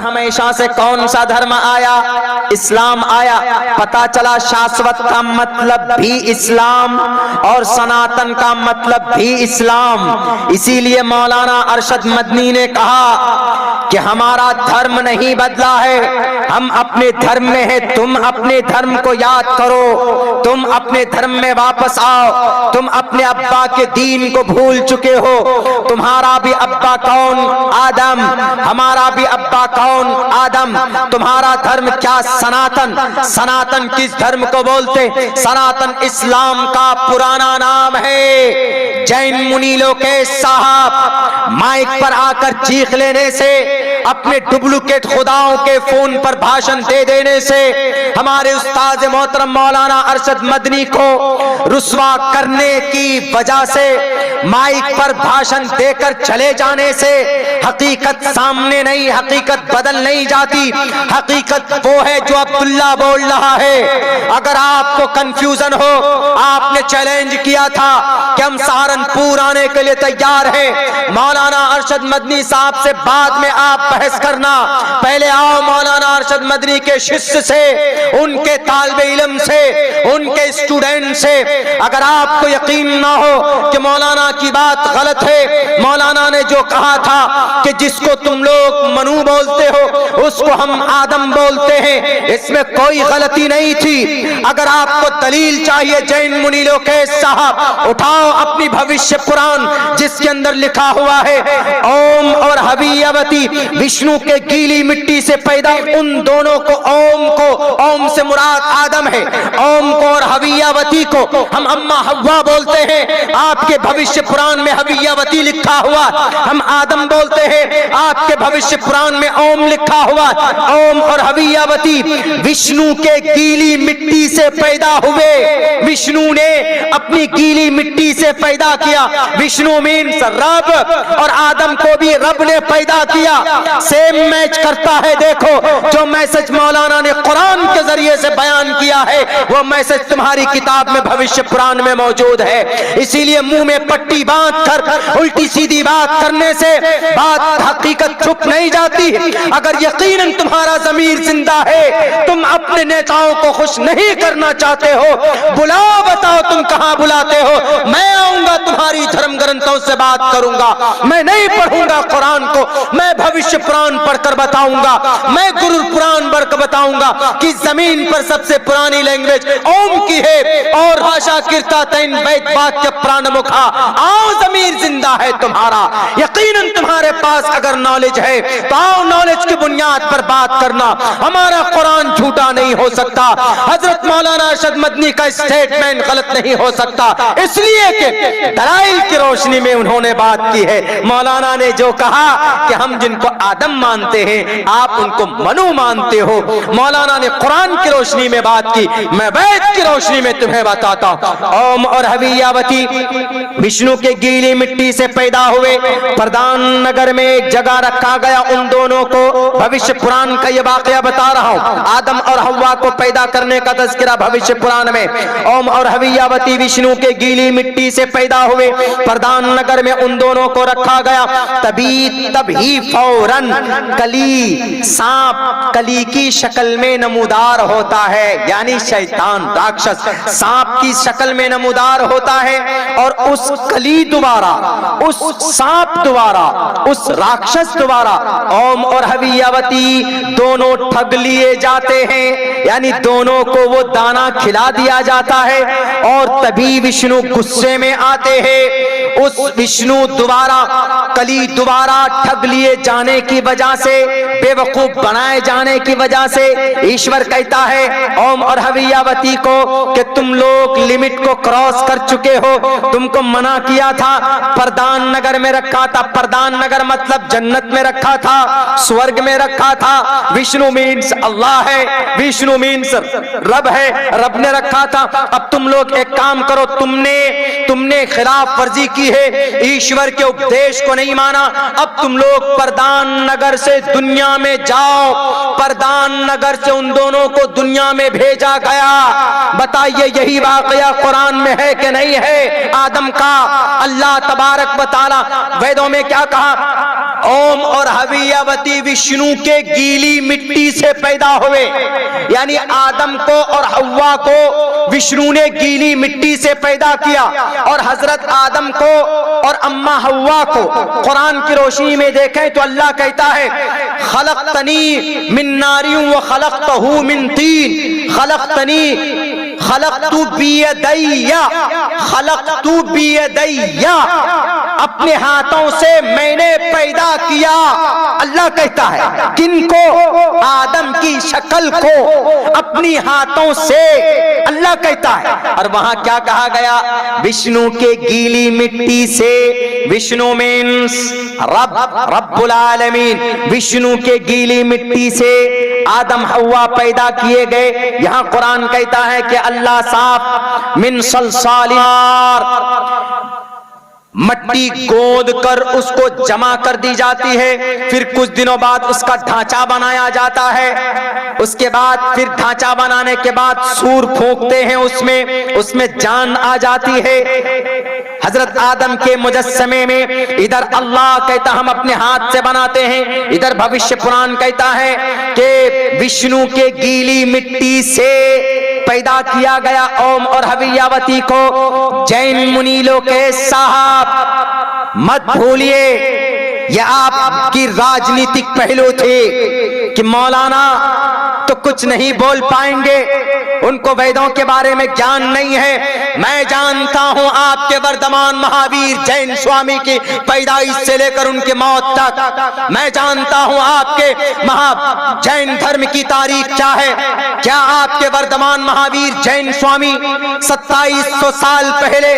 हमेशा से कौन सा धर्म आया? इस्लाम आया। पता चला शाश्वत का मतलब भी इस्लाम और सनातन का मतलब भी इस्लाम। इसीलिए मौलाना अरशद मदनी ने कहा कि हमारा धर्म नहीं बदला है, हम अपने धर्म में हैं। तुम अपने धर्म को याद करो, तुम अपने धर्म में वापस आओ। तुम अपने अब्बा के दीन को भूल चुके हो। तुम्हारा भी अब्बा कौन? आदम। हमारा भी अब्बा कौन? आदम। तुम्हारा धर्म क्या? सनातन। सनातन किस धर्म को बोलते? सनातन इस्लाम का पुराना नाम है। जैन मुनि लोकेश साहब माइक पर आकर चीख लेने से, अपने डुप्लीकेट खुदाओं के फोन पर भाषण दे देने से, हमारे उस्ताद मोहतरम मौलाना अरशद मदनी को रुस्वा करने की वजह से, माइक पर भाषण देकर चले जाने से हकीकत सामने नहीं, हकीकत बदल नहीं जाती। हकीकत वो है जो अब्दुल्ला बोल रहा है। अगर आपको कंफ्यूजन हो, आपने चैलेंज किया था कि हम सहारनपुर आने के लिए तैयार हैं। मौलाना अरशद मदनी साहब से बाद में आप बहस करना, पहले आओ मौलाना अरशद मदनी के शिष्य से, उनके तालिबे इल्म से, उनके स्टूडेंट से। अगर आपको यकीन ना हो कि मौलाना की बात गलत है, मौलाना ने जो कहा था कि जिसको तुम लोग मनु बोलते हो उसको हम आदम बोलते हैं, इसमें कोई गलती नहीं थी। अगर आपको दलील चाहिए जैन मुनि लोकेश साहब, उठाओ अपनी भविष्य पुराण जिसके अंदर लिखा हुआ है ओम और हवियावती विष्णु के गीली मिट्टी से पैदा। उन दोनों को, ओम से मुराद आदम है, ओम को और हवियावती को हम अम्मा हव्वा बोलते हैं। आपके भविष्य पुराण में हवियावती लिखा हुआ, हम आदम बोलते हैं। आपके भविष्य पुराण में ओम लिखा हुआ। ओम और हवियावती विष्णु के गीली मिट्टी से पैदा हुए। विष्णु ने अपनी गीली मिट्टी से पैदा किया। विष्णु मीन्स रब, और आदम को भी रब ने पैदा किया। सेम मैच करता है। देखो जो मैसेज मौलाना ने कुरान के जरिए से बयान किया है, वो मैसेज तुम्हारी किताब में भविष्य पुराण में मौजूद है। इसीलिए मुंह में पट्टी बांध कर उल्टी सीधी बात करने से बात हकीकत छुप नहीं जाती। अगर यकीनन तुम्हारा ज़मीर जिंदा है, तुम अपने नेताओं को खुश नहीं करना चाहते हो, बुलाओ, बताओ तुम कहां बुलाते हो। मैं आऊंगा, तुम्हारी धर्म ग्रंथों से बात करूंगा। मैं नहीं पढ़ूंगा कुरान को, मैं भविष्य पुराण पढ़कर बताऊंगा। मैं गुरु पुराण पढ़कर बताऊंगा कि जमीन पर सबसे पुरानी लैंग्वेज ओम की है, और भाषा कीर्ता तैन वैद वाक्य प्राण मुखा। आओ, जमीर जिंदा है तुम्हारा। यकीनन तुम्हारे पास अगर नॉलेज है तो आओ, नॉलेज की बुनियाद पर बात करना। हमारा कुरान झूठा नहीं हो सकता। हजरत मौलाना अरशद मदनी का स्टेटमेंट गलत नहीं हो सकता, इसलिए कि दलाइल की रोशनी में उन्होंने बात की है। मौलाना ने जो कहा कि हम जिनको आदम मानते हैं, आप उनको मनु मानते हो। मौलाना ने कुरान की रोशनी में बात की, मैं वैद की रोशनी में तुम्हें बताता हूं। ओम और हवियावती विष्णु के गीली मिट्टी से पैदा हुए। प्रधान नगर में एक जगह रखा गया उन दोनों को। भविष्य पुराण का यह वाकया बता रहा हूं। आदम और हव्वा को पैदा करने का तज़किरा भविष्य पुराण में। ओम और हवियावती विष्णु के गीली मिट्टी से पैदा हुए। प्रधान नगर में उन दोनों को रखा गया। तभी फौरन कली, सांप कली की शक्ल में नमूदार होता है, यानी शैतान, राक्षस सांप की शक्ल में नमूदार होता है। और उस कली द्वारा, उस सांप द्वारा, उस राक्षस द्वारा ओम और हवियावती दोनों ठग लिए जाते हैं, यानी दोनों को वो दाना खिला दिया जाता है। और तभी विष्णु गुस्से में आते हैं। उस विष्णु द्वारा, कली द्वारा ठग लिए जाने की वजह से, बेवकूफ बनाए जाने की वजह से ईश्वर कहता है ओम और हवियावती को कि तुम लोग लिमिट को क्रॉस कर चुके हो। तुमको मना किया था, प्रधान नगर में रखा था। प्रधान नगर मतलब जन्नत में रखा था, स्वर्ग में रखा था। विष्णु मीन्स अल्लाह है, विष्णु मीन्स रब है, रब ने रखा था। अब तुम लोग एक एक काम करो, तुमने खिलाफ वर्जी की है, ईश्वर के उपदेश को नहीं माना, अब तुम लोग प्रधान नगर से दुनिया में जाओ। प्रधान नगर से उन दोनों को दुनिया में भेजा गया। बताइए यही वाकया कुरान में है कि नहीं है? आदम का अल्लाह तबारक व तआला वेदों में क्या कहा? ओम और हवियावती विष्णु के गीली मिट्टी से पैदा हुए, यानी आदम को और हव्वा को विष्णु ने गीली मिट्टी से पैदा किया, और हजरत आदम को और अम्मा हव्वा को कुरान की रोशनी में देखें तो अल्लाह कहता है खलक़तनी मिन नारिन व खलक़तहू मिन तीन, खलक़तू बियदैया, अपने हाथों से मैंने पैदा किया। अल्लाह कहता है किनको? आदम की शक्ल को अपनी हाथों से, अल्लाह कहता है। और वहां क्या कहा गया? विष्णु के गीली मिट्टी से। विष्णु मीन्स रब्बुल आलमीन, विष्णु के गीली मिट्टी से आदम हव्वा पैदा किए गए। यहां कुरान कहता है कि अल्लाह साफ मिन सलसालियार, मट्टी गोद कर उसको जमा कर दी जाती है, फिर कुछ दिनों बाद उसका ढांचा बनाया जाता है। उसके बाद फिर ढांचा बनाने के बाद सूर फूंकते हैं, उसमें जान आ जाती है। हजरत आदम के मुजस्समे में इधर अल्लाह कहता हम अपने हाथ से बनाते हैं, इधर भविष्य पुराण कहता है कि विष्णु के गीली मिट्टी से पैदा किया गया ओम और हवियावती को। जैन मुनीलों के साहब मत भूलिए, यह आपकी राजनीतिक पहलू थे कि मौलाना तो कुछ नहीं बोल पाएंगे, उनको वेदों के बारे में ज्ञान नहीं है। मैं जानता हूं आपके वर्धमान महावीर जैन स्वामी की पैदाइश से लेकर उनकी मौत तक, मैं जानता हूं आपके महा जैन धर्म की तारीख क्या है। क्या आपके वर्धमान महावीर जैन स्वामी 2700 साल पहले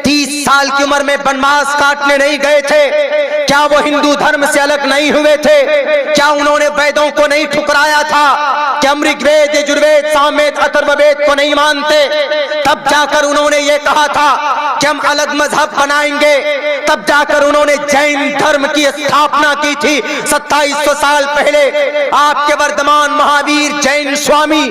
30 साल की उम्र में वनवास काटने नहीं गए थे? क्या वो हिंदू धर्म से अलग नहीं हुए थे? क्या उन्होंने वेदों को नहीं ठुकराया था? क्या ऋग्वेद, यजुर्वेद, सामवेद, अथर्ववेद को नहीं मानते? तब जाकर उन्होंने ये कहा था कि हम अलग मजहब बनाएंगे, तब जाकर उन्होंने जैन धर्म की स्थापना की थी 2700 साल पहले। आपके वर्धमान महावीर जैन स्वामी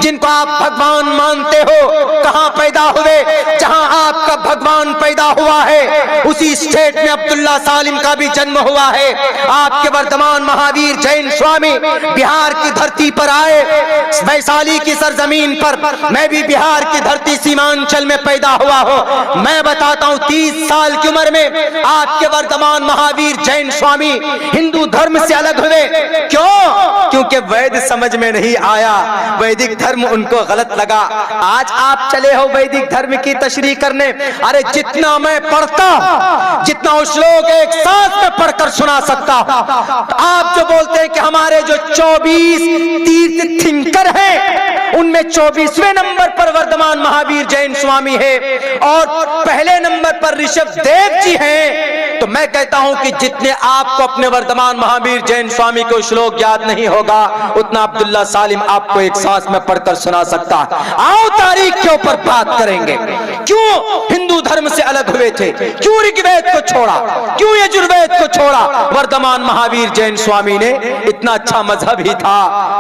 जिनको आप भगवान मानते हो, कहां पैदा हुए? जहां आपका भगवान पैदा हुआ है उसी स्टेट में अब्दुल्ला सालिम का भी जन्म हुआ है। आपके वर्धमान महावीर जैन स्वामी बिहार की धरती पर आए, वैशाली की सरजमीन पर। मैं भी बिहार की धरती सीमांचल में पैदा हुआ हूं। मैं बताता हूं 30 साल की उम्र में आपके वर्धमान महावीर जैन स्वामी हिंदू धर्म से अलग हुए। क्यों? क्योंकि वैद समझ में नहीं आया, वैदिक धर्म उनको गलत लगा। आज आप चले हो वैदिक धर्म की तशरीह करने, अरे जितना मैं पढ़ता, जितना उस लोग एक साथ में पढ़कर सुना सकता। आप जो बोलते हैं कि हमारे जो 24 तीर्थ थिंकर हैं, उनमें 24वें नंबर पर वर्धमान महावीर जैन स्वामी है और पहले नंबर पर ऋषभ देव जी हैं, तो मैं कहता हूं कि जितने आपको अपने वर्धमान महावीर जैन स्वामी को श्लोक याद नहीं होगा, उतना अब्दुल्ला सालिम आपको एक सांस में पढ़कर सुना सकता। आओ तारीख के ऊपर बात करेंगे, क्यों हिंदू धर्म से अलग हुए थे, क्यों ऋग्वेद को छोड़ा, क्यों यजुर्वेद को छोड़ा? वर्धमान महावीर जैन स्वामी ने इतना अच्छा मजहब ही था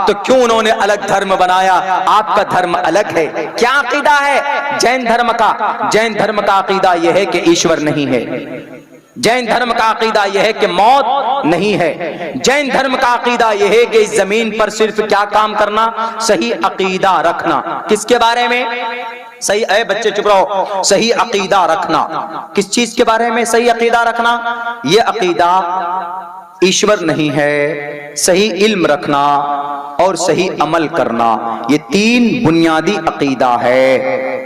तो क्यों उन्होंने अलग धर्म बनाया? आपका धर्म अलग है। क्या अकीदा है जैन धर्म का? जैन धर्म का अकीदा यह है कि ईश्वर नहीं है। जैन धर्म का अकीदा यह है कि मौत नहीं है। जैन धर्म का अकीदा यह है कि इस जमीन पर सिर्फ क्या काम करना? सही अकीदा रखना। किसके बारे में? सही, ऐ बच्चे चुप रहो। सही अकीदा रखना। किस चीज के बारे में सही अकीदा रखना? यह अकीदा ईश्वर नहीं है, सही इल्म रखना और सही अमल करना, ये 3 बुनियादी अकीदा है।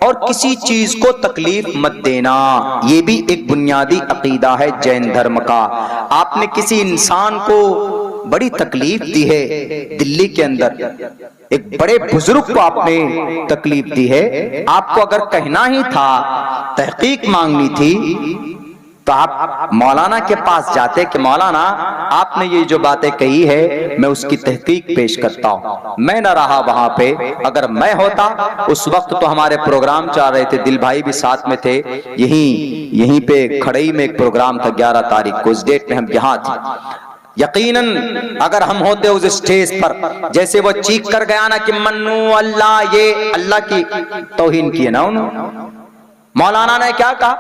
और किसी चीज को तकलीफ मत देना, ये भी एक बुनियादी अकीदा है जैन धर्म का। आपने किसी इंसान को बड़ी तकलीफ दी है, दिल्ली के अंदर एक बड़े बुजुर्ग को आपने तकलीफ दी है, आपको अगर कहना ही था, तहकीक मांगनी थी, तो आप मौलाना के पास जाते कि मौलाना आपने ये जो बातें कही है मैं उसकी तहकीक पेश करता हूं। मैं न रहा वहां पे, अगर मैं होता उस वक्त तो हमारे प्रोग्राम चल रहे थे, दिल भाई भी साथ में थे, यहीं पे खड़ई में एक प्रोग्राम था 11 तारीख को, उस डेट में हम यहाँ थे। यकीनन अगर हम होते उस स्टेज पर, जैसे वो चीख कर गया ना कि मन्नू अल्लाह, ये अल्लाह की तौहीन की है ना उन्होंने। मौलाना ने क्या कहा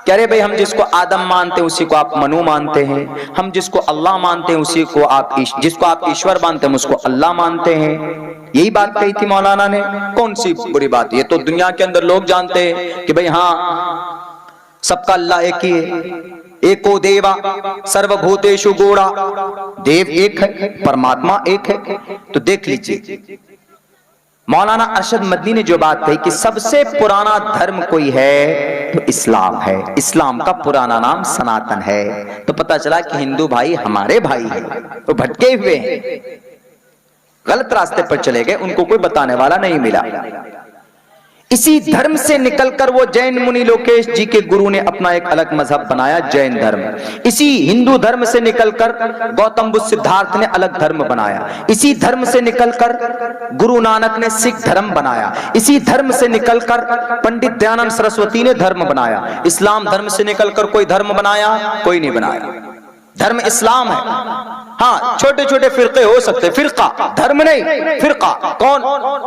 कि अरे भाई हम जिसको आदम मानते हैं उसी को आप मनु मानते हैं, हम जिसको अल्लाह मानते हैं उसी को आप, जिसको आप ईश्वर मानते हैं उसको अल्लाह मानते हैं। यही बात कही थी मौलाना ने। कौन सी बुरी बात, ये तो दुनिया के अंदर लोग जानते हैं कि भाई हाँ सबका अल्लाह एक ही है, एको देवा सर्वभूतेषु गूढ़ा, देव एक है, परमात्मा एक है। तो देख लीजिए मौलाना अरशद मदनी ने जो बात कही कि सबसे पुराना धर्म कोई है तो इस्लाम है, इस्लाम का पुराना नाम सनातन है। तो पता चला कि हिंदू भाई हमारे भाई हैं, तो भटके हुए हैं, गलत रास्ते पर चले गए, उनको कोई बताने वाला नहीं मिला। इसी धर्म से निकलकर वो जैन मुनि लोकेश जी के गुरु ने अपना एक अलग मजहब बनाया, जैन धर्म। इसी हिंदू धर्म से निकलकर गौतम बुद्ध सिद्धार्थ ने अलग धर्म बनाया। इसी धर्म से निकलकर गुरु नानक ने सिख धर्म बनाया। इसी धर्म से निकलकर पंडित दयानंद सरस्वती ने धर्म बनाया। इस्लाम धर्म से निकलकर कोई धर्म बनाया? कोई नहीं बनाया। धर्म इस्लाम है। हाँ, छोटे छोटे फिरके हो सकते, फिरका धर्म नहीं, फिरका कौन?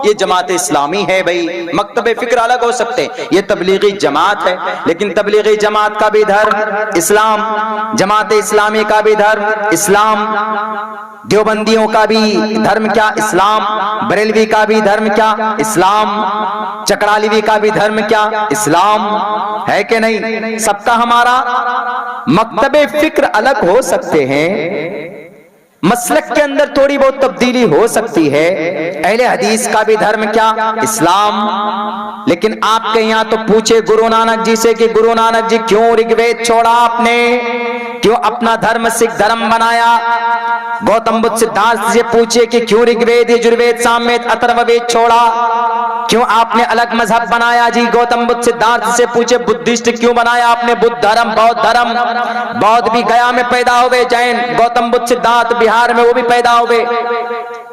ये जमात इस्लामी है भाई। मकतबे फिक्र अलग हो सकते, ये तबलीगी जमात है, लेकिन तबलीगी जमात का भी धर्म इस्लाम, जमात इस्लामी का भी धर्म इस्लाम, देवबंदियों का भी धर्म क्या? इस्लाम। बरेलवी का भी धर्म क्या? इस्लाम। चकरालीवी का भी धर्म क्या? इस्लाम। है कि नहीं? सबका हमारा मकतबे फिक्र अलग हो सकते हैं, मसलक के अंदर थोड़ी बहुत तब्दीली हो सकती है। अहले हदीस का भी धर्म क्या? इस्लाम। लेकिन आपके यहाँ तो पूछे गुरु नानक जी से कि गुरु नानक जी क्यों ऋग्वेद छोड़ा आपने, क्यों अपना धर्म सिख धर्म बनाया? गौतम बुद्ध सिद्धार्थ से पूछे कि क्यों ऋग्वेद यजुर्वेद सामवेद अथर्ववेद छोड़ा, क्यों आपने अलग मजहब बनाया? जी गौतम बुद्ध सिद्धार्थ से पूछे बुद्धिस्ट क्यों बनाया आपने? बुद्ध धर्म, बौद्ध धर्म, बौद्ध भी गया में पैदा हुए, जैन गौतम बुद्ध सिद्धार्थ बिहार में वो भी पैदा हुए।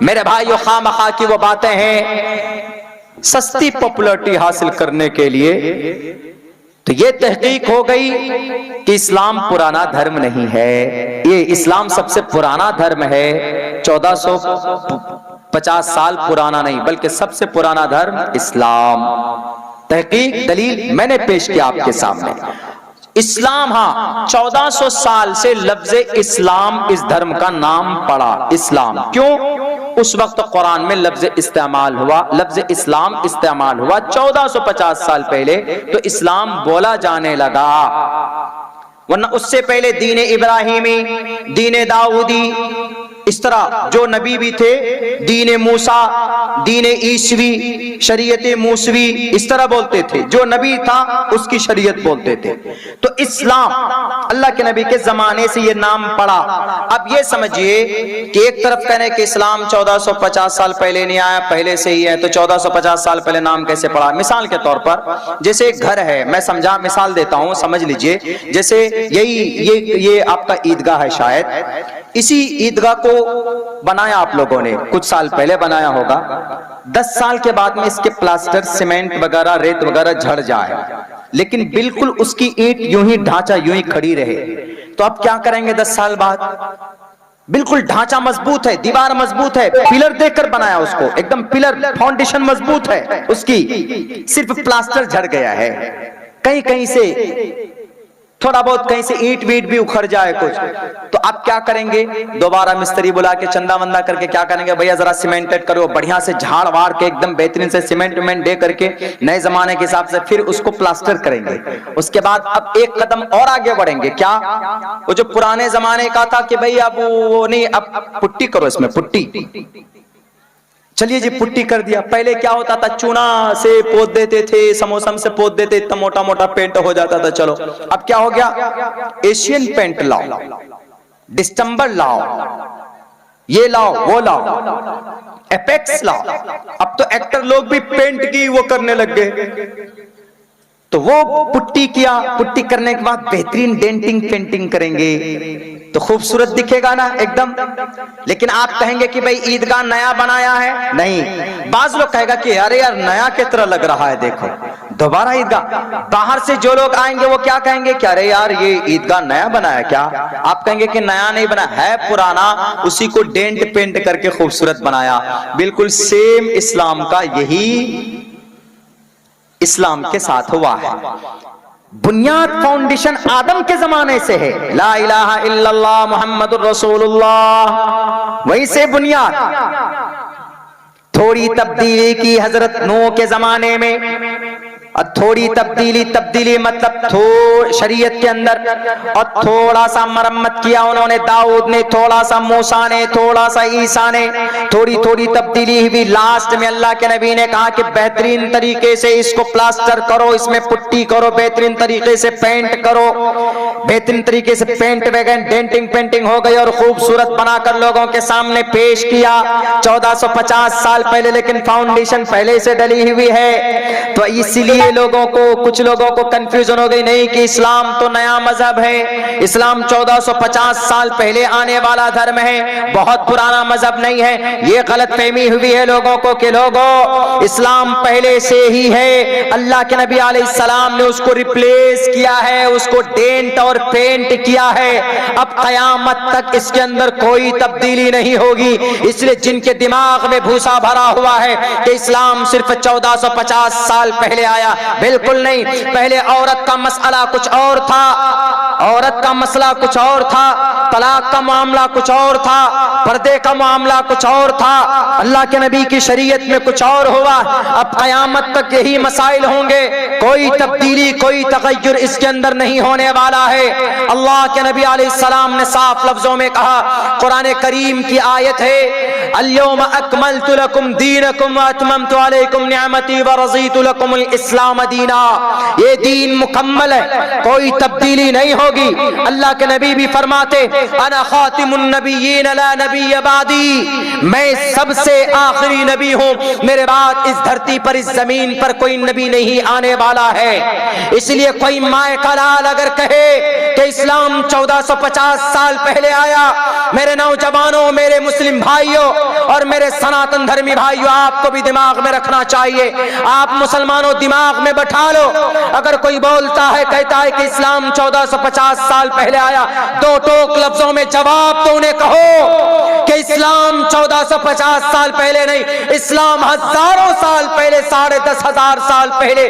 मेरे भाइयों, खामखा की वो बातें हैं सस्ती पॉपुलैरिटी हासिल करने के लिए। तो ये तहकीक हो गई कि इस्लाम पुराना धर्म नहीं है। ये इस्लाम सबसे पुराना धर्म है, 1450 साल पुराना नहीं, बल्कि सबसे पुराना धर्म इस्लाम। तहकीक दलील मैंने पेश किया आपके सामने। इस्लाम, हाँ, 1400 साल से लफ्ज इस्लाम इस धर्म का नाम पड़ा, इस्लाम। क्यों? उस वक्त कुरान में लफ्ज इस्तेमाल हुआ, लफ्ज इस्लाम इस्तेमाल हुआ 1450 साल पहले, तो इस्लाम बोला जाने लगा। वरना उससे पहले दीन इब्राहिमी, दीन दाऊदी, इस तरह जो नबी भी थे, दीन मूसा, दीन ईसवी, शरीयत मूसवी, इस तरह बोलते थे। जो नबी था उसकी शरीयत बोलते थे। तो इस्लाम अल्लाह के नबी के जमाने से ये नाम पड़ा। अब ये समझिए कि एक तरफ कहने कि इस्लाम 1450 साल पहले नहीं आया, पहले से ही है, तो 1450 साल पहले नाम कैसे पड़ा? मिसाल के तौर पर जैसे एक घर है, मैं समझा मिसाल देता हूं, समझ लीजिए। जैसे ये आपका ईदगाह है, शायद इसी ईदगाह को बनाया आप लोगों ने, कुछ साल पहले बनाया होगा। 10 साल के बाद में इसके प्लास्टर, सीमेंट वगैरह, रेत वगैरह झड़ जाए, लेकिन बिल्कुल उसकी ईंट यूं ही, ढांचा यूं ही खड़ी रहे, तो आप क्या करेंगे? 10 साल बाद बिल्कुल ढांचा मजबूत है, दीवार मजबूत है, पिलर देकर बनाया उसको, एकदम पिलर, फाउंडेशन मजबूत है उसकी, सिर्फ प्लास्टर झड़ गया है। कहीं कहीं से थोड़ा बहुत, कहीं से ईंट वीट भी उखड़ जाए कुछ, तो आप क्या करेंगे? दोबारा मिस्त्री बुला के चंदा वंदा करके क्या करेंगे? भैया जरा सीमेंटेड करो, बढ़िया से झाड़ वाड़ के एकदम बेहतरीन से सीमेंट विमेंट दे करके नए जमाने के हिसाब से फिर उसको प्लास्टर करेंगे। उसके बाद अब एक कदम और आगे बढ़ेंगे। क्या? वो जो पुराने जमाने का था कि भाई अब वो नहीं, अब पुट्टी करो, इसमें पुट्टी, चलिए जी पुट्टी कर दिया। पहले क्या होता था? चूना से पोत देते थे, समोसम से पोत देते, इतना मोटा मोटा पेंट हो जाता था। चलो अब क्या हो गया? एशियन पेंट लाओ, डिस्टेंबर लाओ, ये लाओ, वो लाओ, एपेक्स लाओ। अब तो एक्टर लोग भी पेंट की वो करने लग गए। तो वो पुट्टी किया, पुट्टी करने के बाद बेहतरीन डेंटिंग पेंटिंग करेंगे तो खूबसूरत दिखेगा ना एकदम। लेकिन आप कहेंगे कि भाई ईदगाह नया बनाया है, नहीं। बाज लोग कहेगा कि अरे यार नया की तरह लग रहा है, देखो दोबारा ईदगाह। बाहर से जो लोग आएंगे वो क्या कहेंगे कि अरे यार ये ईदगाह नया बना है क्या? आप कहेंगे कि नया नहीं बना है, पुराना, उसी को डेंट पेंट करके खूबसूरत बनाया। बिल्कुल सेम इस्लाम का यही इस्लाम के साथ हुआ है। बुनियाद फाउंडेशन आदम के जमाने से है, ला इलाहा इल्लल्लाह मुहम्मदुर रसूलुल्लाह, वहीं से बुनियाद। थोड़ी तब्दीली की हजरत नूह के जमाने में, और थोड़ी तब्दीली मतलब शरीयत के अंदर, और थोड़ा सा मरम्मत किया उन्होंने, दाऊद ने थोड़ा सा, मूसा ने थोड़ा सा, ईसा ने थोड़ी थोड़ी तब्दीली हुई। लास्ट में अल्लाह के नबी ने कहा कि बेहतरीन तरीके से इसको प्लास्टर करो, इसमें पुट्टी करो, बेहतरीन तरीके से पेंट करो। बेहतरीन तरीके से पेंट वगैरह डेंटिंग पेंटिंग हो गई और खूबसूरत बनाकर लोगों के सामने पेश किया 1450 साल पहले। लेकिन फाउंडेशन पहले से डली हुई है, तो इसलिए लोगों को, कुछ लोगों को कंफ्यूजन हो गई, नहीं कि इस्लाम तो नया मजहब है, इस्लाम 1450 साल पहले आने वाला धर्म है, बहुत पुराना मजहब नहीं है। ये गलत फहमी हुई है लोगों को कि लोगों इस्लाम पहले से ही है, अल्लाह के नबी अलैहिस्सलाम ने उसको रिप्लेस किया है, उसको डेंट और पेंट किया है। अब कयामत तक इसके अंदर कोई तब्दीली नहीं होगी। इसलिए जिनके दिमाग में भूसा भरा हुआ है कि इस्लाम सिर्फ 1450 साल पहले आया, बिल्कुल नहीं। पहले औरत का मसला कुछ और था, औरत का मसला कुछ और था, तलाक का मामला कुछ और था, पर्दे का मामला कुछ और था, अल्लाह के नबी की शरीयत में कुछ और हुआ। अब क़यामत तक यही मसाइल होंगे, कोई तब्दीली, कोई तगय्युर इसके अंदर नहीं होने वाला है। अल्लाह के नबी अलैहिस्सलाम ने साफ लफ्जों में कहा, कुरान करीम की आयत है, अल-यौम अकमलतु लकुम दीनकुम व अतममतु अलैकुम निअमती व रज़ीतु लकुमुल इस्लाम दीना। ये दीन मुकम्मल है, कोई तब्दीली नहीं होगी। अल्लाह के नबी भी फरमाते, अना खातिमुन नबिय्यीन ला नबिय्य बादी, मैं सबसे आखिरी नबी हूं, मेरे बाद इस धरती पर, इस जमीन पर कोई नबी नहीं आने वाला है। इसलिए कोई माए का लाल अगर कहे कि इस्लाम 1450 साल पहले आया, मेरे नौजवानों, मेरे मुस्लिम भाइयों और मेरे सनातन धर्मी भाइयों, आपको भी दिमाग में रखना चाहिए। आप मुसलमानों दिमाग में बैठा लो, अगर कोई बोलता है, कहता है कि इस्लाम 1450 साल पहले आया, दो टोक लफ्जों में जवाब तो उन्हें कहो कि इस्लाम 1450 साल पहले नहीं, इस्लाम हजारों साल पहले, 10,500 साल पहले